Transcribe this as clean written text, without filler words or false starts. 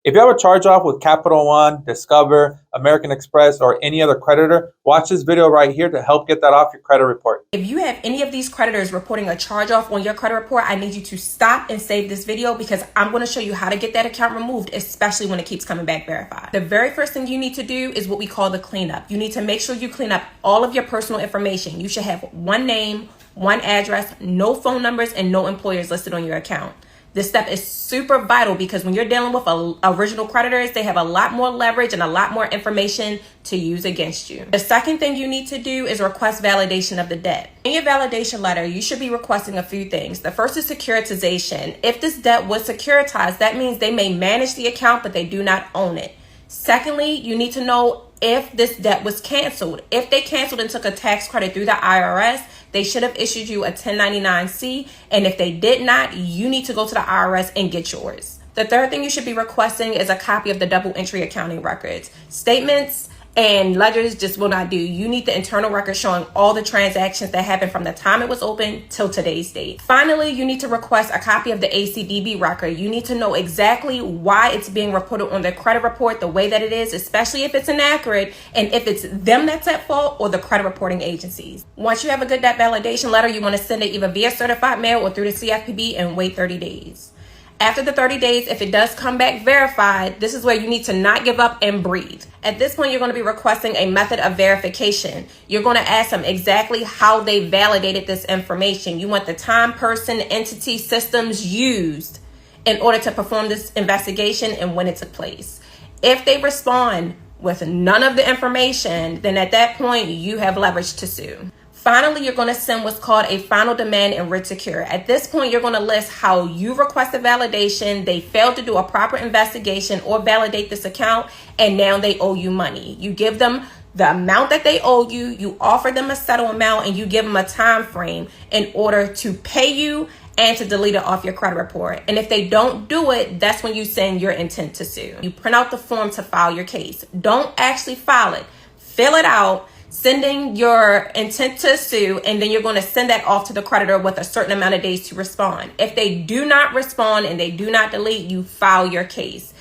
If you have a charge off with Capital One, Discover, American Express, or any other creditor, watch this video right here to help get that off your credit report. If you have any of these creditors reporting a charge off on your credit report, I need you to stop and save this video because I'm going to show you how to get that account removed, especially when it keeps coming back verified. The very first thing you need to do is what we call the cleanup. You need to make sure you clean up all of your personal information. You should have one name, one address, no phone numbers, and no employers listed on your account. This step is super vital because when you're dealing with original creditors, they have a lot more leverage and a lot more information to use against you. The second thing you need to do is request validation of the debt. In your validation letter, you should be requesting a few things. The first is securitization. If this debt was securitized, that means they may manage the account, but they do not own it. Secondly, you need to know if this debt was canceled. If they canceled and took a tax credit through the IRS, they should have issued you a 1099-C. And if they did not, you need to go to the IRS and get yours. The third thing you should be requesting is a copy of the double entry accounting records. Statements and ledgers just will not do. You need the internal record showing all the transactions that happened from the time it was open till today's date. Finally, you need to request a copy of the ACDB record. You need to know exactly why it's being reported on the credit report the way that it is, especially if it's inaccurate and if it's them that's at fault or the credit reporting agencies. Once you have a good debt validation letter, you want to send it either via certified mail or through the CFPB and wait 30 days. After the 30 days, if it does come back verified, this is where you need to not give up and breathe. At this point, you're going to be requesting a method of verification. You're going to ask them exactly how they validated this information. You want the time, person, entity, systems used in order to perform this investigation and when it took place. If they respond with none of the information, then at that point, you have leverage to sue. Finally, you're going to send what's called a final demand and writ secure. At this point, you're going to list how you requested validation, they failed to do a proper investigation or validate this account, and now they owe you money. You give them the amount that they owe you, you offer them a settle amount, and you give them a time frame in order to pay you and to delete it off your credit report. And if they don't do it, that's when you send your intent to sue. You print out the form to file your case. Don't actually file it. Fill it out, sending your intent to sue, and then you're going to send that off to the creditor with a certain amount of days to respond. If they do not respond and they do not delete, you file your case.